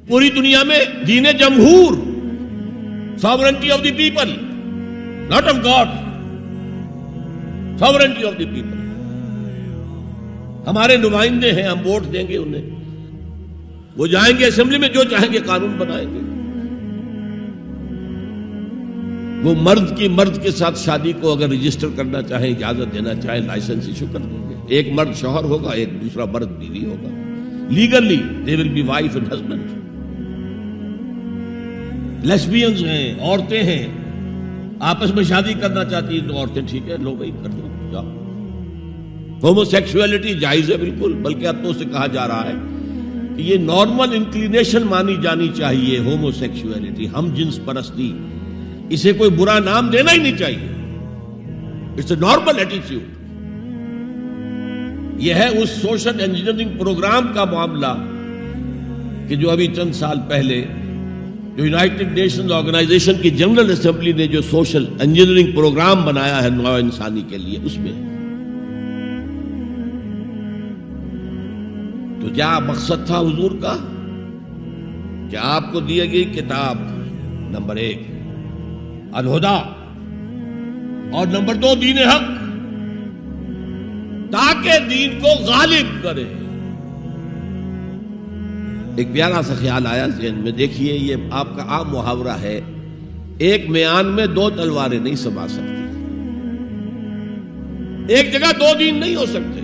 پوری دنیا میں دین جمہور، sovereignty of the people, not of God, sovereignty of the people. ہمارے نمائندے ہیں، ہم ووٹ دیں گے انہیں، وہ جائیں گے اسمبلی میں، جو چاہیں گے قانون بنائیں گے. وہ مرد کی مرد کے ساتھ شادی کو اگر رجسٹر کرنا چاہیں، اجازت دینا چاہیں، لائسنس ایشو کر دیں گے. ایک مرد شوہر ہوگا، ایک دوسرا مرد بیوی ہوگا. Legally they will be wife and husband. لیسبینز ہیں، عورتیں ہیں، آپس میں شادی کرنا چاہتی ہیں تو عورتیں ٹھیک ہے، لو بھائی کر دو، جاؤ. ہومو سیکسولیٹی جائز ہے بالکل، بلکہ اب تو سے کہا جا رہا ہے کہ یہ نارمل انکلینیشن مانی جانی چاہیے. ہومو سیکسولیٹی، ہم جنس پرستی، اسے کوئی برا نام دینا ہی نہیں چاہیے. It's a normal attitude. یہ ہے اس سوشل انجینئرنگ پروگرام کا معاملہ کہ جو ابھی چند سال پہلے جو یونائٹڈ نیشنز آرگنائزیشن کی جنرل اسمبلی نے جو سوشل انجینئرنگ پروگرام بنایا ہے نوع انسانی کے لیے، اس میں تو کیا مقصد تھا حضور کا کہ آپ کو دی گئی کتاب نمبر 1 الہدیٰ اور نمبر 2 دین حق، تاکہ دین کو غالب کرے. ایک پیارا سا خیال آیا ذہن میں، دیکھیے یہ آپ کا عام محاورہ ہے، ایک میان میں 2 تلواریں نہیں سما سکتی، ایک جگہ 2 دین نہیں ہو سکتے.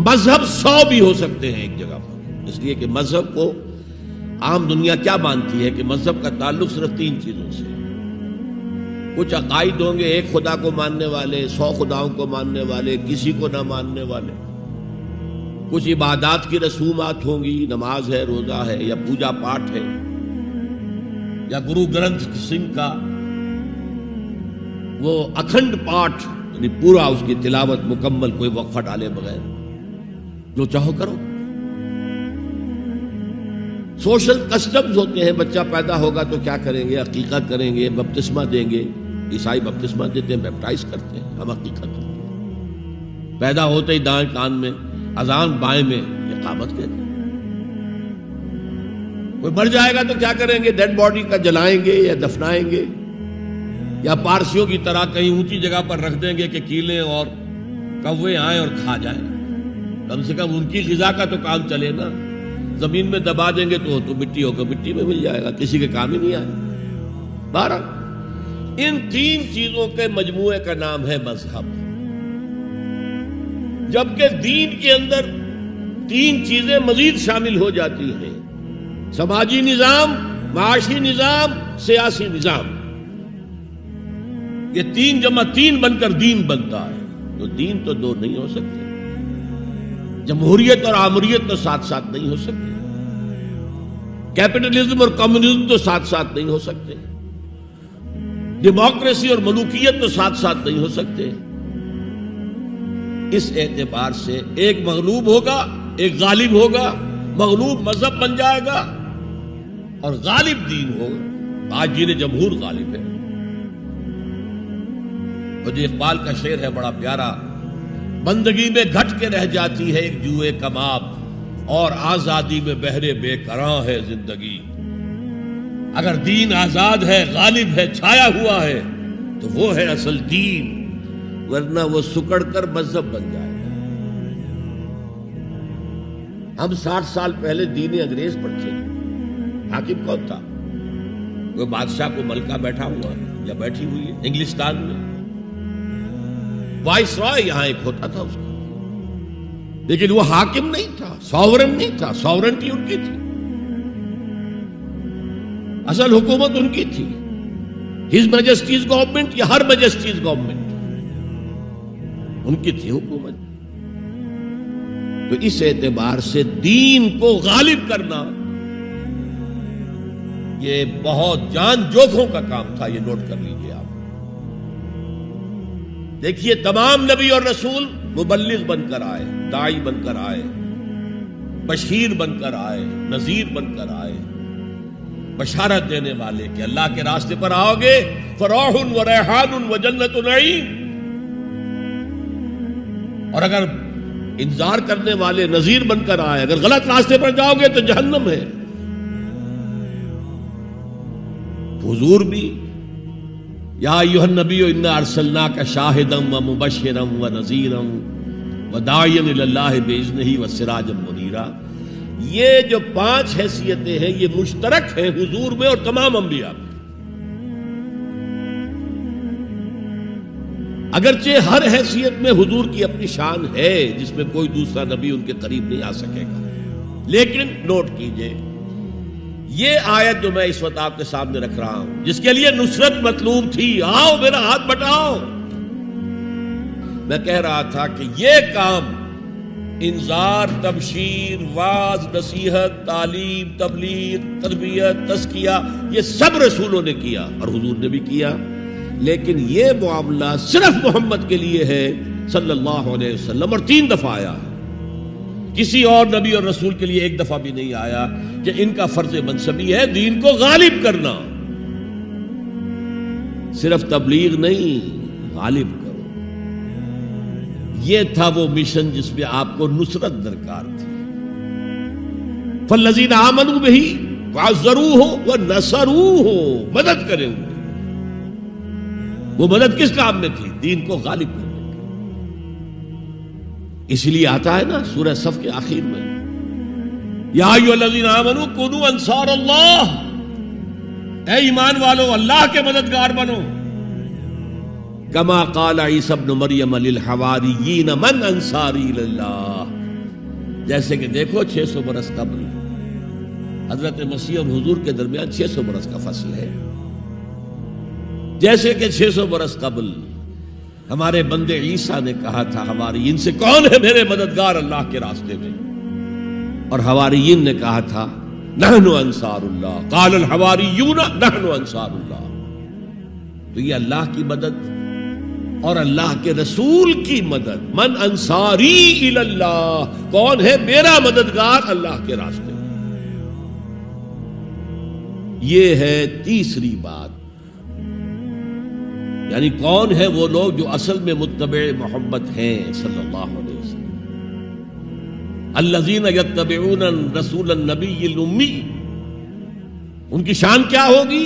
مذہب 100 بھی ہو سکتے ہیں ایک جگہ پر، اس لیے کہ مذہب کو عام دنیا کیا مانتی ہے کہ مذہب کا تعلق صرف 3 چیزوں سے. کچھ عقائد ہوں گے، ایک خدا کو ماننے والے، 100 خداؤں کو ماننے والے، کسی کو نہ ماننے والے. کچھ عبادات کی رسومات ہوں گی، نماز ہے، روزہ ہے، یا پوجا پاٹ ہے، یا گرو گرنتھ سنگھ کا وہ اکھنڈ پاٹ، یعنی پورا اس کی تلاوت مکمل، کوئی وقفہ ڈالے بغیر، جو چاہو کرو. سوشل کسٹمز ہوتے ہیں، بچہ پیدا ہوگا تو کیا کریں گے؟ عقیقہ کریں گے، بپتسمہ دیں گے. عیسائی بپتسمہ دیتے ہیں، بیپٹائز کرتے ہیں، ہم عقیقہ کرتے ہیں. پیدا ہوتے ہی دائیں کان میں اذان، بائیں میں اقامت کہتے ہیں. کوئی مر جائے گا تو کیا کریں گے؟ ڈیڈ باڈی کا جلائیں گے یا دفنائیں گے، یا پارسیوں کی طرح کہیں اونچی جگہ پر رکھ دیں گے کہ کیلیں اور کوے آئیں اور کھا جائیں. کم سے کم ان کی غذا کا تو کام چلے نا. زمین میں دبا دیں گے تو مٹی ہوگا، مٹی میں مل جائے گا، کسی کے کام ہی نہیں آئے. 12 ان 3 چیزوں کے مجموعے کا نام ہے مذہب. جبکہ دین کے اندر 3 چیزیں مزید شامل ہو جاتی ہیں: سماجی نظام، معاشی نظام، سیاسی نظام. یہ 3 جمع 3 بن کر دین بنتا ہے. تو دین تو 2 نہیں ہو سکتے. جمہوریت اور آمریت تو ساتھ ساتھ نہیں ہو سکتے. کیپٹلزم اور کمیونزم تو ساتھ ساتھ نہیں ہو سکتے. ڈیموکریسی اور ملوکیت تو ساتھ ساتھ نہیں ہو سکتے. اس اعتبار سے ایک مغلوب ہوگا، ایک غالب ہوگا. مغلوب مذہب بن جائے گا اور غالب دین ہوگا. آج دین جمہور غالب ہے. اور جو اقبال کا شعر ہے بڑا پیارا: بندگی میں گھٹ کے رہ جاتی ہے ایک جوئے کباب، اور آزادی میں بہرے بے قراں ہے زندگی. اگر دین آزاد ہے، غالب ہے، چھایا ہوا ہے تو وہ ہے اصل دین، ورنہ وہ سکڑ کر مذہب بن جائے گا. ہم 60 سال پہلے دین انگریز پر تھے. حاکم کون تھا؟ کوئی بادشاہ کو ملکہ بیٹھا ہوا یا بیٹھی ہوئی ہے انگلستان میں. وائس رائے یہاں ایک ہوتا تھا اس کا، لیکن وہ حاکم نہیں تھا، ساورن نہیں تھا. ساورنٹی ان کی تھی، اصل حکومت ان کی تھی. ہز میجسٹیز گورنمنٹ یا ہر میجسٹیز گورنمنٹ، ان کی تھی حکومت. تو اس اعتبار سے دین کو غالب کرنا یہ بہت جان جوکھوں کا کام تھا. یہ نوٹ کر لیجیے آپ. دیکھیے تمام نبی اور رسول مبلغ بن کر آئے، داعی بن کر آئے، بشیر بن کر آئے، نذیر بن کر آئے، بشارت دینے والے کہ اللہ کے راستے پر آؤ گے فراح و ریحان و جنت نعیم. اور اگر انذار کرنے والے نذیر بن کر آئے. اگر غلط راستے پر جاؤ گے تو جہنم ہے. حضور بھی یا ایھا النبی انا ارسلناک شاہدا ومبشرا ونذیرا وداعیا الی اللہ باذنہ وسراجا منیرا. یہ جو 5 حیثیتیں ہیں یہ مشترک ہیں حضور میں اور تمام انبیاء میں. اگرچہ ہر حیثیت میں حضور کی اپنی شان ہے جس میں کوئی دوسرا نبی ان کے قریب نہیں آ سکے گا، لیکن نوٹ کیجئے یہ آیت جو میں اس وقت آپ کے سامنے رکھ رہا ہوں، جس کے لیے نصرت مطلوب تھی، آؤ میرا ہاتھ بٹاؤ، میں کہہ رہا تھا کہ یہ کام انذار، تبشیر، واعظ، نصیحت، تعلیم، تبلیغ، تربیت، تزکیہ، یہ سب رسولوں نے کیا اور حضور نے بھی کیا. لیکن یہ معاملہ صرف محمد کے لیے ہے صلی اللہ علیہ وسلم، اور 3 دفعہ آیا. کسی اور نبی اور رسول کے لیے 1 دفعہ بھی نہیں آیا کہ ان کا فرض منصبی ہے دین کو غالب کرنا. صرف تبلیغ نہیں، غالب کرو. یہ تھا وہ مشن جس میں آپ کو نصرت درکار تھی. فالذین آمنوا بہ وعزروہ ونصروہ، مدد کریں گے. وہ مدد کس کام میں تھی؟ دین کو غالب کرنے کی. اس لیے آتا ہے نا سورہ صف کے آخر میں، یا ایھا الذین آمنوا کونوا انصار اللہ، اے ایمان والو اللہ کے مددگار بنو. کما قال عیسی ابن مریم للحواریین من انصاری اللہ. جیسے کہ دیکھو 600 برس قبل حضرت مسیح اور حضور کے درمیان 600 برس کا فصل ہے. جیسے کہ 600 برس قبل ہمارے بندے عیسیٰ نے کہا تھا حواریین سے، کون ہے میرے مددگار اللہ کے راستے میں؟ اور حواریین نے کہا تھا نحن انصار اللہ. قال الحواریون نحن انصار اللہ. تو یہ اللہ کی مدد اور اللہ کے رسول کی مدد. من انصاری الی اللہ، کون ہے میرا مددگار اللہ کے راستے میں؟ یہ ہے تیسری بات. یعنی کون ہے وہ لوگ جو اصل میں متبع محمد ہیں صلی اللہ علیہ وسلم. الذین یتبعون الرسول النبی الامی، ان کی شان کیا ہوگی؟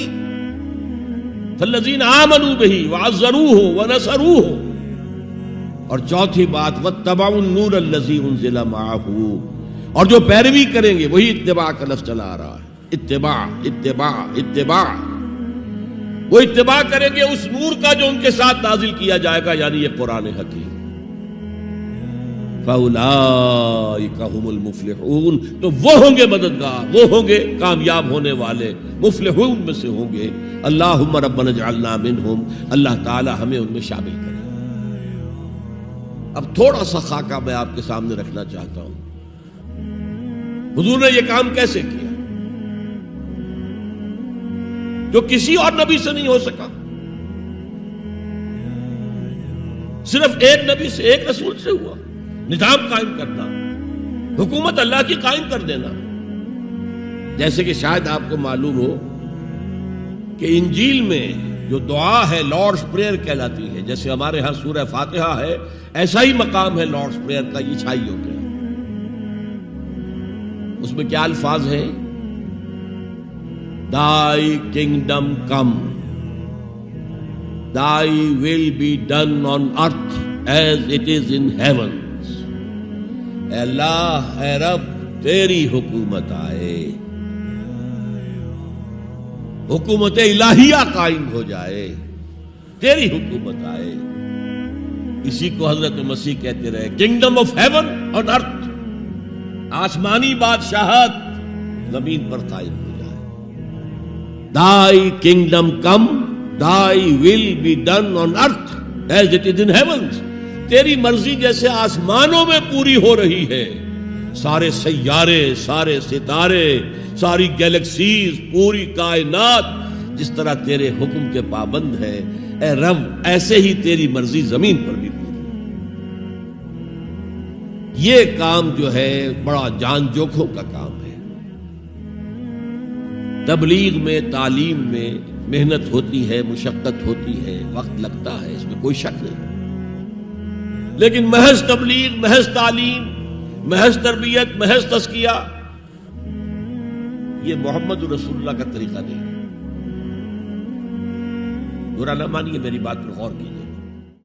فالذین آمنوا بہ وعزروہ ونصروہ. اور چوتھی بات واتبعوا النور الذی انزل معہ، اور جو پیروی کریں گے، وہی اتباع کا لفظ چلا آ رہا ہے. اتباع اتباع اتباع، وہ اتباع کریں گے اس نور کا جو ان کے ساتھ نازل کیا جائے گا، یعنی یہ قرآن حکیم. فَأُولَٰئِكَ هُمُ الْمُفْلِحُونَ، تو وہ ہوں گے مددگار، وہ ہوں گے کامیاب ہونے والے، مفلحون میں سے ہوں گے. اللہم ربنا اجعلنا منہم، اللہ تعالی ہمیں ان میں شامل کرے. اب تھوڑا سا خاکہ میں آپ کے سامنے رکھنا چاہتا ہوں. حضور نے یہ کام کیسے کیا جو کسی اور نبی سے نہیں ہو سکا؟ صرف ایک نبی سے، ایک رسول سے ہوا. نظام قائم کرنا، حکومت اللہ کی قائم کر دینا. جیسے کہ شاید آپ کو معلوم ہو کہ انجیل میں جو دعا ہے لارڈس پریئر کہلاتی ہے. جیسے ہمارے ہاں سورہ فاتحہ ہے، ایسا ہی مقام ہے لارڈس پریئر کا عیسائیوں کے. اس میں کیا الفاظ ہیں؟ Thy kingdom come, Thy will be done on earth as it is in heavens. اے اللہ، اے رب، تیری حکومت آئے، حکومت الہیہ قائم ہو جائے، تیری حکومت آئے. اسی کو حضرت مسیح کہتے رہے، کنگڈم آف ہیون آن ارتھ، آسمانی بادشاہت زمین پر قائم ہو. Thy kingdom come, Thy will be done on earth as it is in heavens. تیری مرضی جیسے آسمانوں میں پوری ہو رہی ہے، سارے سیارے، سارے ستارے، ساری گیلیکسیز، پوری کائنات جس طرح تیرے حکم کے پابند ہے، اے رب ایسے ہی تیری مرضی زمین پر بھی پوری. یہ کام جو ہے بڑا جان جوکھوں کا کام ہے. تبلیغ میں، تعلیم میں محنت ہوتی ہے، مشقت ہوتی ہے، وقت لگتا ہے، اس میں کوئی شک نہیں. لیکن محض تبلیغ، محض تعلیم، محض تربیت، محض تزکیہ، یہ محمد رسول اللہ کا طریقہ نہیں۔ برا نہ مانیے، میری بات پر غور کیجیے۔